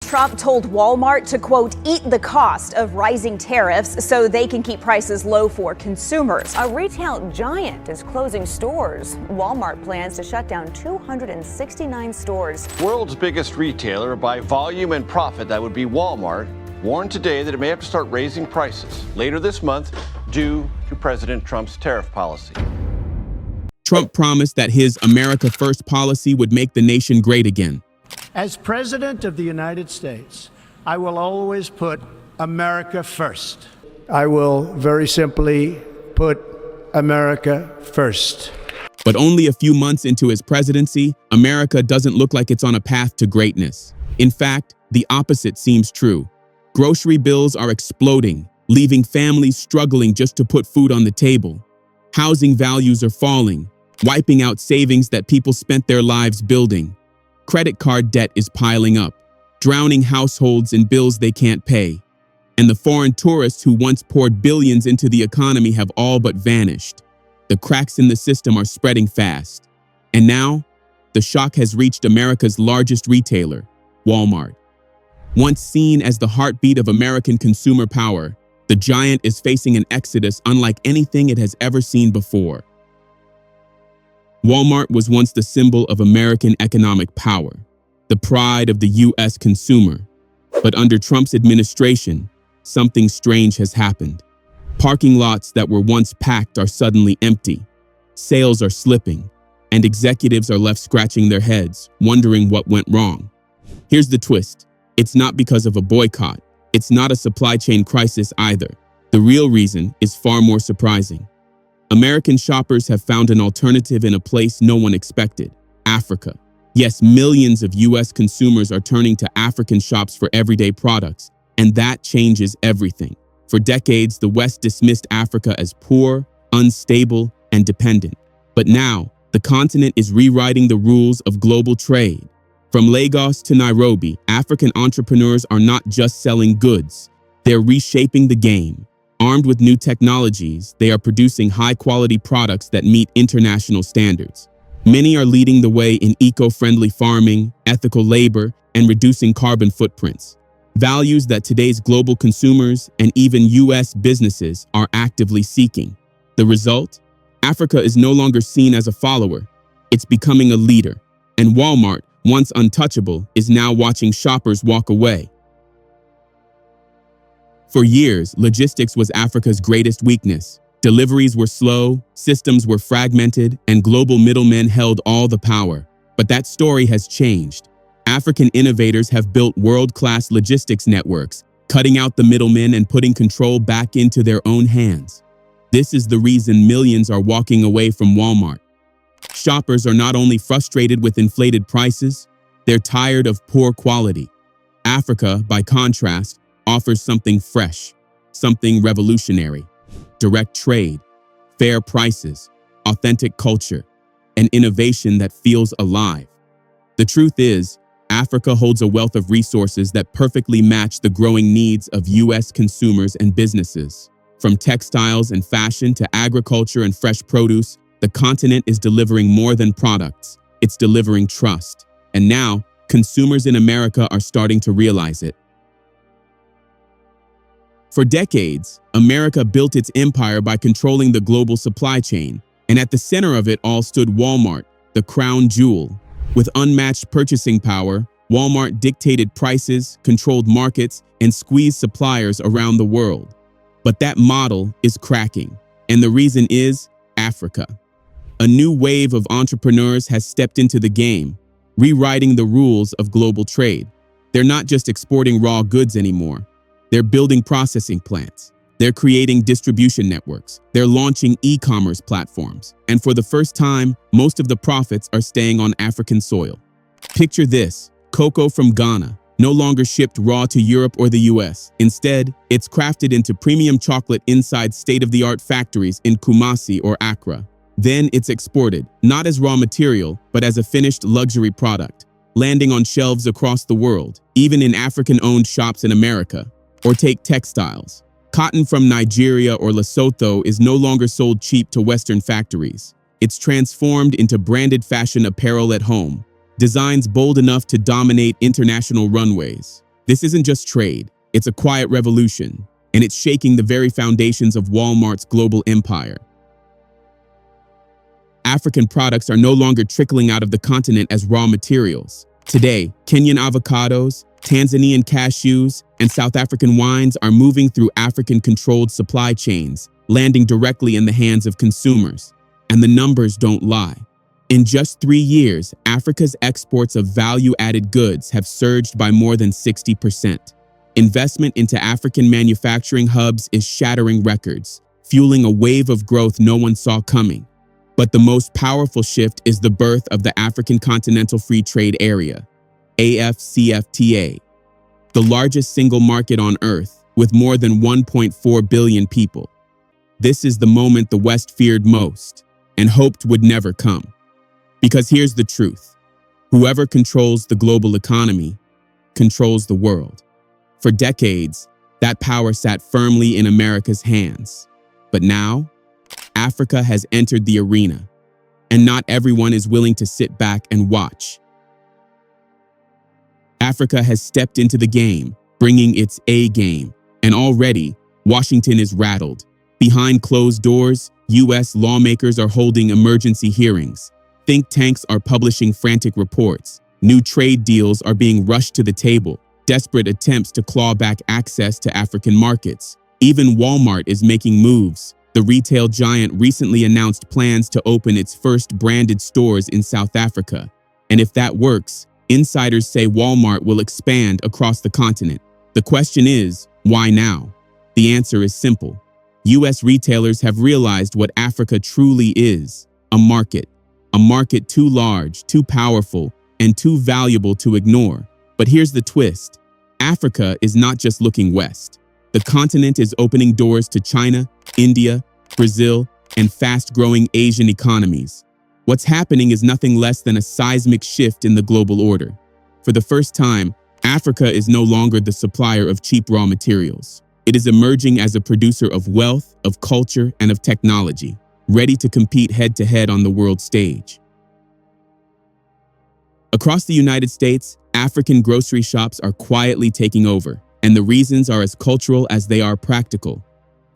Trump told Walmart to, quote, eat the cost of rising tariffs so they can keep prices low for consumers. A retail giant is closing stores. Walmart plans to shut down 269 stores. World's biggest retailer by volume and profit, that would be Walmart, warned today that it may have to start raising prices later this month due to President Trump's tariff policy. Trump promised that his America First policy would make the nation great again. As President of the United States, I will always put America first. I will very simply put America first. But only a few months into his presidency, America doesn't look like it's on a path to greatness. In fact, the opposite seems true. Grocery bills are exploding, leaving families struggling just to put food on the table. Housing values are falling, wiping out savings that people spent their lives building. Credit card debt is piling up, drowning households in bills they can't pay. And the foreign tourists who once poured billions into the economy have all but vanished. The cracks in the system are spreading fast. And now, the shock has reached America's largest retailer, Walmart. Once seen as the heartbeat of American consumer power, the giant is facing an exodus unlike anything it has ever seen before. Walmart was once the symbol of American economic power, the pride of the U.S. consumer. But under Trump's administration, something strange has happened. Parking lots that were once packed are suddenly empty. Sales are slipping, and executives are left scratching their heads, wondering what went wrong. Here's the twist. It's not because of a boycott. It's not a supply chain crisis either. The real reason is far more surprising. American shoppers have found an alternative in a place no one expected, Africa. Yes, millions of U.S. consumers are turning to African shops for everyday products, and that changes everything. For decades, the West dismissed Africa as poor, unstable, and dependent. But now, the continent is rewriting the rules of global trade. From Lagos to Nairobi, African entrepreneurs are not just selling goods, they're reshaping the game. Armed with new technologies, they are producing high-quality products that meet international standards. Many are leading the way in eco-friendly farming, ethical labor, and reducing carbon footprints. Values that today's global consumers and even U.S. businesses are actively seeking. The result? Africa is no longer seen as a follower. It's becoming a leader. And Walmart, once untouchable, is now watching shoppers walk away. For years, logistics was Africa's greatest weakness. Deliveries were slow, systems were fragmented, and global middlemen held all the power. But that story has changed. African innovators have built world-class logistics networks, cutting out the middlemen and putting control back into their own hands. This is the reason millions are walking away from Walmart. Shoppers are not only frustrated with inflated prices, they're tired of poor quality. Africa, by contrast, offers something fresh, something revolutionary: direct trade, fair prices, authentic culture, and innovation that feels alive. The truth is, Africa holds a wealth of resources that perfectly match the growing needs of U.S. consumers and businesses. From textiles and fashion to agriculture and fresh produce, the continent is delivering more than products. It's delivering trust. And now, consumers in America are starting to realize it. For decades, America built its empire by controlling the global supply chain, and at the center of it all stood Walmart, the crown jewel. With unmatched purchasing power, Walmart dictated prices, controlled markets, and squeezed suppliers around the world. But that model is cracking, and the reason is Africa. A new wave of entrepreneurs has stepped into the game, rewriting the rules of global trade. They're not just exporting raw goods anymore. They're building processing plants. They're creating distribution networks. They're launching e-commerce platforms. And for the first time, most of the profits are staying on African soil. Picture this: cocoa from Ghana, no longer shipped raw to Europe or the US. Instead, it's crafted into premium chocolate inside state-of-the-art factories in Kumasi or Accra. Then it's exported, not as raw material, but as a finished luxury product, landing on shelves across the world, even in African-owned shops in America. Or take textiles. Cotton from Nigeria or Lesotho is no longer sold cheap to Western factories. It's transformed into branded fashion apparel at home, designs bold enough to dominate international runways. This isn't just trade, it's a quiet revolution, and it's shaking the very foundations of Walmart's global empire. African products are no longer trickling out of the continent as raw materials. Today, Kenyan avocados, Tanzanian cashews, and South African wines are moving through African-controlled supply chains, landing directly in the hands of consumers. And the numbers don't lie. In just 3 years, Africa's exports of value-added goods have surged by more than 60%. Investment into African manufacturing hubs is shattering records, fueling a wave of growth no one saw coming. But the most powerful shift is the birth of the African Continental Free Trade Area, AfCFTA, the largest single market on Earth with more than 1.4 billion people. This is the moment the West feared most and hoped would never come. Because here's the truth. Whoever controls the global economy controls the world. For decades, that power sat firmly in America's hands. But now, Africa has entered the arena, and not everyone is willing to sit back and watch. Africa has stepped into the game, bringing its A game, and already, Washington is rattled. Behind closed doors, U.S. lawmakers are holding emergency hearings. Think tanks are publishing frantic reports. New trade deals are being rushed to the table, desperate attempts to claw back access to African markets. Even Walmart is making moves. The retail giant recently announced plans to open its first branded stores in South Africa. And if that works, insiders say Walmart will expand across the continent. The question is, why now? The answer is simple. U.S. retailers have realized what Africa truly is, a market. A market too large, too powerful, and too valuable to ignore. But here's the twist. Africa is not just looking west. The continent is opening doors to China, India, Brazil, and fast-growing Asian economies. What's happening is nothing less than a seismic shift in the global order. For the first time, Africa is no longer the supplier of cheap raw materials. It is emerging as a producer of wealth, of culture, and of technology, ready to compete head-to-head on the world stage. Across the United States, African grocery shops are quietly taking over, and the reasons are as cultural as they are practical.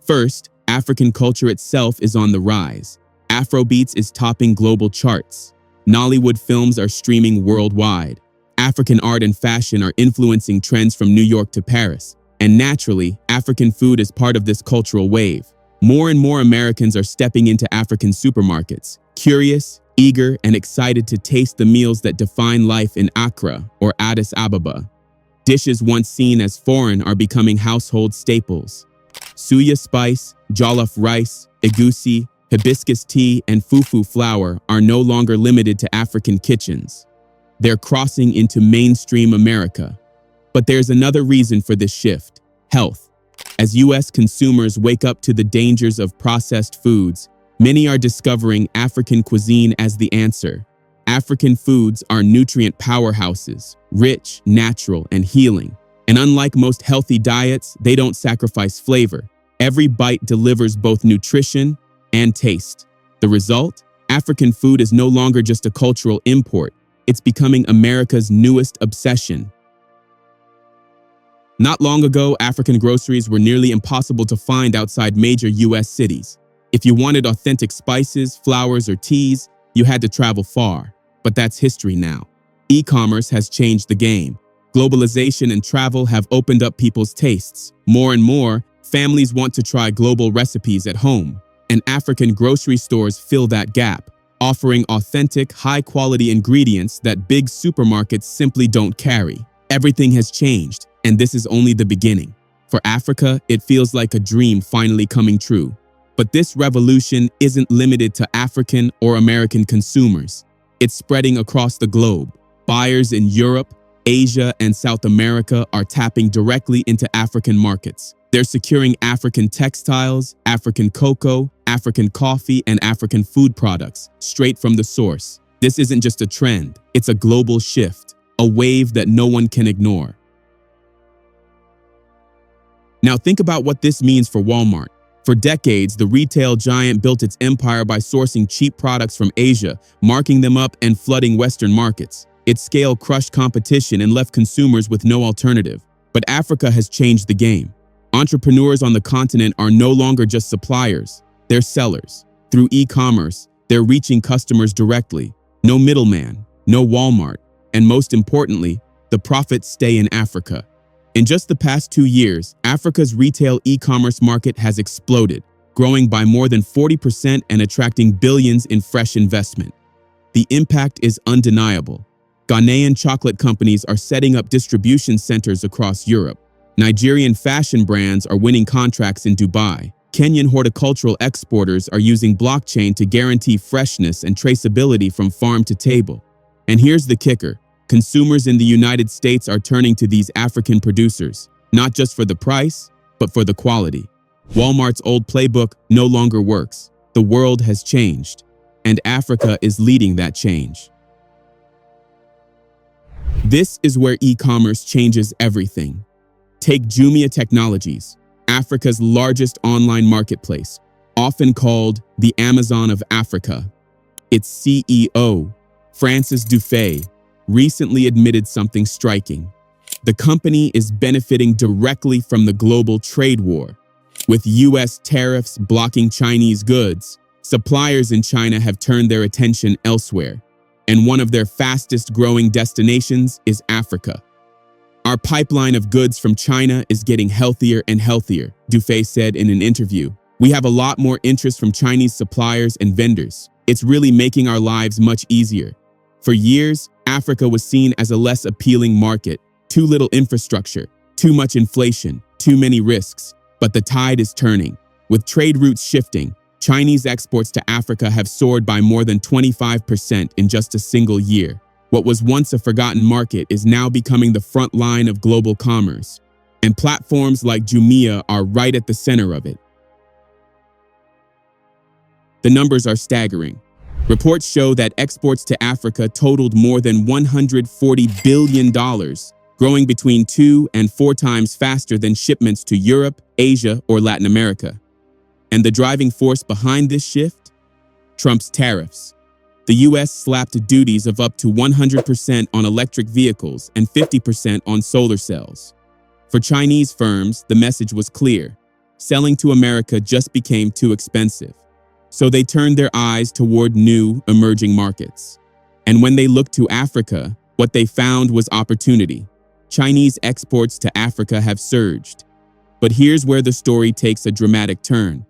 First, African culture itself is on the rise. Afrobeats is topping global charts. Nollywood films are streaming worldwide. African art and fashion are influencing trends from New York to Paris. And naturally, African food is part of this cultural wave. More and more Americans are stepping into African supermarkets, curious, eager, and excited to taste the meals that define life in Accra or Addis Ababa. Dishes once seen as foreign are becoming household staples. Suya spice, jollof rice, egusi, hibiscus tea, and fufu flour are no longer limited to African kitchens. They're crossing into mainstream America. But there's another reason for this shift: health. As U.S. consumers wake up to the dangers of processed foods, many are discovering African cuisine as the answer. African foods are nutrient powerhouses, rich, natural, and healing. And unlike most healthy diets, they don't sacrifice flavor. Every bite delivers both nutrition and taste. The result? African food is no longer just a cultural import. It's becoming America's newest obsession. Not long ago, African groceries were nearly impossible to find outside major U.S. cities. If you wanted authentic spices, flours, or teas, you had to travel far. But that's history now. E-commerce has changed the game. Globalization and travel have opened up people's tastes. More and more, families want to try global recipes at home. And African grocery stores fill that gap, offering authentic, high-quality ingredients that big supermarkets simply don't carry. Everything has changed, and this is only the beginning. For Africa, it feels like a dream finally coming true. But this revolution isn't limited to African or American consumers. It's spreading across the globe. Buyers in Europe, Asia, and South America are tapping directly into African markets. They're securing African textiles, African cocoa, African coffee, and African food products straight from the source. This isn't just a trend, it's a global shift, a wave that no one can ignore. Now think about what this means for Walmart. For decades, the retail giant built its empire by sourcing cheap products from Asia, marking them up and flooding Western markets. Its scale crushed competition and left consumers with no alternative. But Africa has changed the game. Entrepreneurs on the continent are no longer just suppliers, they're sellers. Through e-commerce, they're reaching customers directly. No middleman, no Walmart, and most importantly, the profits stay in Africa. In just the past 2 years, Africa's retail e-commerce market has exploded, growing by more than 40% and attracting billions in fresh investment. The impact is undeniable. Ghanaian chocolate companies are setting up distribution centers across Europe. Nigerian fashion brands are winning contracts in Dubai. Kenyan horticultural exporters are using blockchain to guarantee freshness and traceability from farm to table. And here's the kicker. Consumers in the United States are turning to these African producers, not just for the price, but for the quality. Walmart's old playbook no longer works. The world has changed, and Africa is leading that change. This is where e-commerce changes everything. Take Jumia Technologies, Africa's largest online marketplace, often called the Amazon of Africa. Its CEO, Francis Dufay, recently admitted something striking. The company is benefiting directly from the global trade war. With US tariffs blocking Chinese goods, suppliers in China have turned their attention elsewhere, and one of their fastest growing destinations is Africa. Our pipeline of goods from China is getting healthier and healthier, Dufay said in an interview. We have a lot more interest from Chinese suppliers and vendors. It's really making our lives much easier. For years, Africa was seen as a less appealing market. Too little infrastructure, too much inflation, too many risks. But the tide is turning. With trade routes shifting, Chinese exports to Africa have soared by more than 25% in just a single year. What was once a forgotten market is now becoming the front line of global commerce, and platforms like Jumia are right at the center of it. The numbers are staggering. Reports show that exports to Africa totaled more than $140 billion, growing between 2 and 4 times faster than shipments to Europe, Asia, or Latin America. And the driving force behind this shift? Trump's tariffs. The US slapped duties of up to 100% on electric vehicles and 50% on solar cells. For Chinese firms, the message was clear. Selling to America just became too expensive. So they turned their eyes toward new, emerging markets. And when they looked to Africa, what they found was opportunity. Chinese exports to Africa have surged. But here's where the story takes a dramatic turn.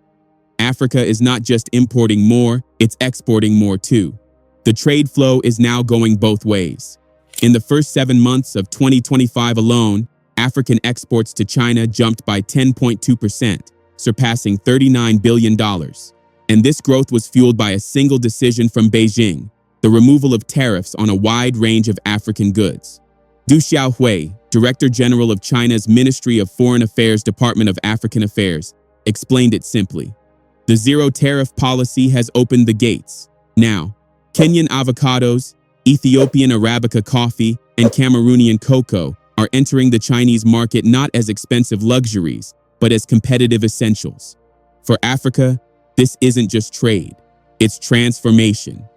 Africa is not just importing more, it's exporting more too. The trade flow is now going both ways. In the first 7 months of 2025 alone, African exports to China jumped by 10.2%, surpassing $39 billion. And this growth was fueled by a single decision from Beijing, the removal of tariffs on a wide range of African goods. Du Xiaohui, Director General of China's Ministry of Foreign Affairs Department of African Affairs, explained it simply. The zero-tariff policy has opened the gates. Now, Kenyan avocados, Ethiopian Arabica coffee, and Cameroonian cocoa are entering the Chinese market not as expensive luxuries, but as competitive essentials. For Africa, this isn't just trade, it's transformation.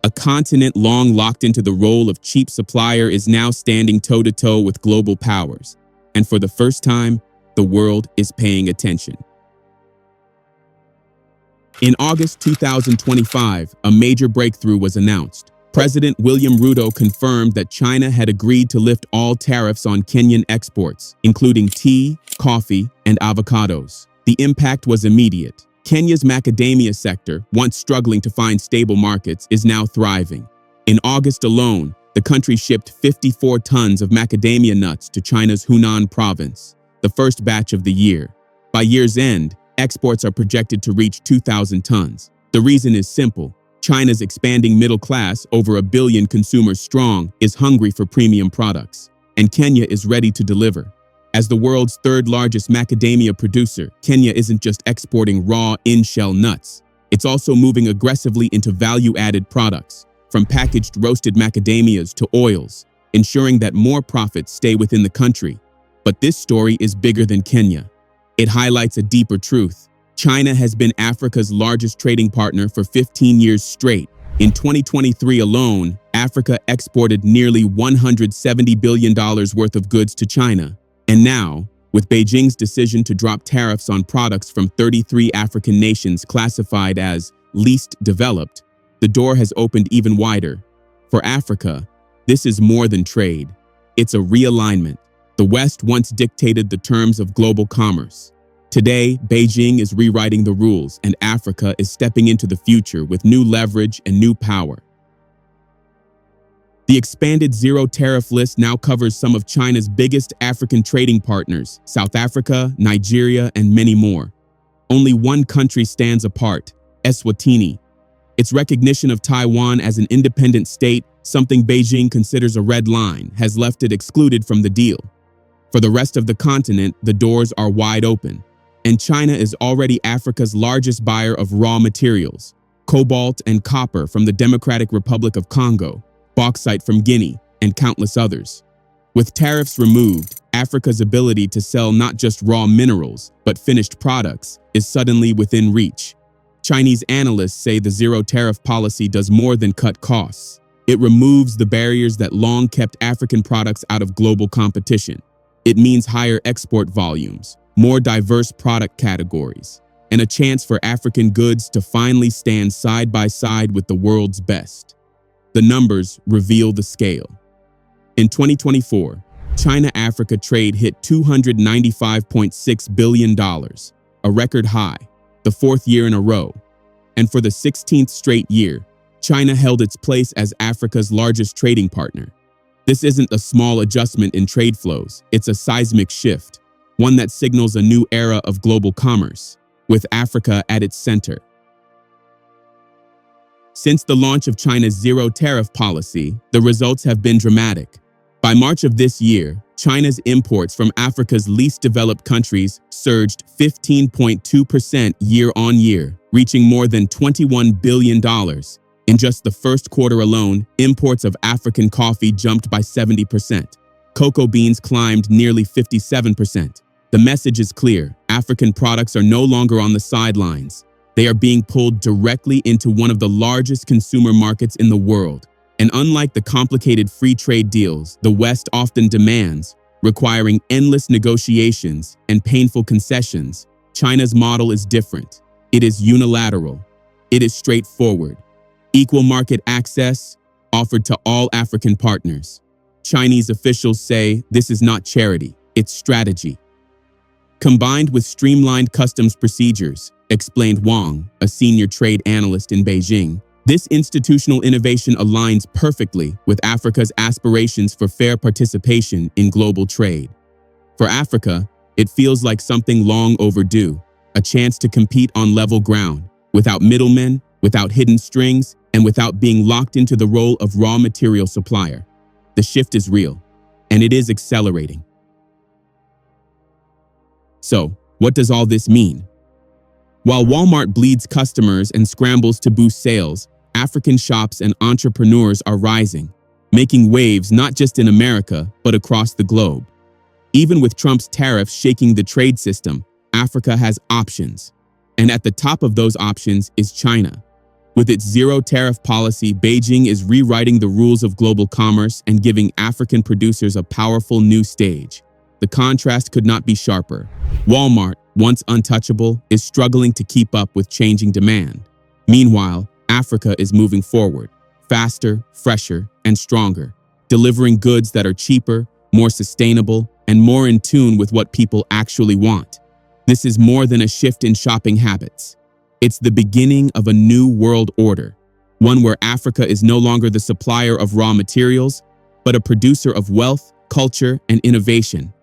A continent long locked into the role of cheap supplier is now standing toe-to-toe with global powers. And for the first time, the world is paying attention. In August 2025, a major breakthrough was announced. President William Ruto confirmed that China had agreed to lift all tariffs on Kenyan exports, including tea, coffee, and avocados. The impact was immediate. Kenya's macadamia sector, once struggling to find stable markets, is now thriving. In August alone, the country shipped 54 tons of macadamia nuts to China's Hunan province, the first batch of the year. By year's end, exports are projected to reach 2,000 tons. The reason is simple. China's expanding middle class, over 1 billion consumers strong, is hungry for premium products, and Kenya is ready to deliver. As the world's third largest macadamia producer, Kenya isn't just exporting raw in-shell nuts. It's also moving aggressively into value-added products, from packaged roasted macadamias to oils, ensuring that more profits stay within the country. But this story is bigger than Kenya. It highlights a deeper truth. China has been Africa's largest trading partner for 15 years straight. In 2023 alone, Africa exported nearly $170 billion worth of goods to China. And now, with Beijing's decision to drop tariffs on products from 33 African nations classified as least developed, the door has opened even wider. For Africa, this is more than trade. It's a realignment. The West once dictated the terms of global commerce. Today, Beijing is rewriting the rules, and Africa is stepping into the future with new leverage and new power. The expanded zero-tariff list now covers some of China's biggest African trading partners, South Africa, Nigeria, and many more. Only one country stands apart, Eswatini. Its recognition of Taiwan as an independent state, something Beijing considers a red line, has left it excluded from the deal. For the rest of the continent, the doors are wide open, and China is already Africa's largest buyer of raw materials, cobalt and copper from the Democratic Republic of Congo, bauxite from Guinea, and countless others. With tariffs removed, Africa's ability to sell not just raw minerals, but finished products is suddenly within reach. Chinese analysts say the zero-tariff policy does more than cut costs. It removes the barriers that long kept African products out of global competition. It means higher export volumes, more diverse product categories, and a chance for African goods to finally stand side by side with the world's best. The numbers reveal the scale. In 2024, China-Africa trade hit $295.6 billion, a record high, the fourth year in a row. And for the 16th straight year, China held its place as Africa's largest trading partner. This isn't a small adjustment in trade flows, it's a seismic shift, one that signals a new era of global commerce, with Africa at its center. Since the launch of China's zero-tariff policy, the results have been dramatic. By March of this year, China's imports from Africa's least developed countries surged 15.2% year-on-year, reaching more than $21 billion. In just the first quarter alone, imports of African coffee jumped by 70%. Cocoa beans climbed nearly 57%. The message is clear: African products are no longer on the sidelines. They are being pulled directly into one of the largest consumer markets in the world. And unlike the complicated free trade deals the West often demands, requiring endless negotiations and painful concessions, China's model is different. It is unilateral. It is straightforward. Equal market access offered to all African partners. Chinese officials say this is not charity, it's strategy. Combined with streamlined customs procedures, explained Wang, a senior trade analyst in Beijing, this institutional innovation aligns perfectly with Africa's aspirations for fair participation in global trade. For Africa, it feels like something long overdue, a chance to compete on level ground, without middlemen, without hidden strings, and without being locked into the role of raw material supplier. The shift is real, and it is accelerating. So, what does all this mean? While Walmart bleeds customers and scrambles to boost sales, African shops and entrepreneurs are rising, making waves not just in America, but across the globe. Even with Trump's tariffs shaking the trade system, Africa has options. And at the top of those options is China. With its zero-tariff policy, Beijing is rewriting the rules of global commerce and giving African producers a powerful new stage. The contrast could not be sharper. Walmart, once untouchable, is struggling to keep up with changing demand. Meanwhile, Africa is moving forward, faster, fresher, and stronger, delivering goods that are cheaper, more sustainable, and more in tune with what people actually want. This is more than a shift in shopping habits. It's the beginning of a new world order, one where Africa is no longer the supplier of raw materials, but a producer of wealth, culture, and innovation.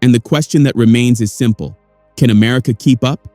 And the question that remains is simple: can America keep up?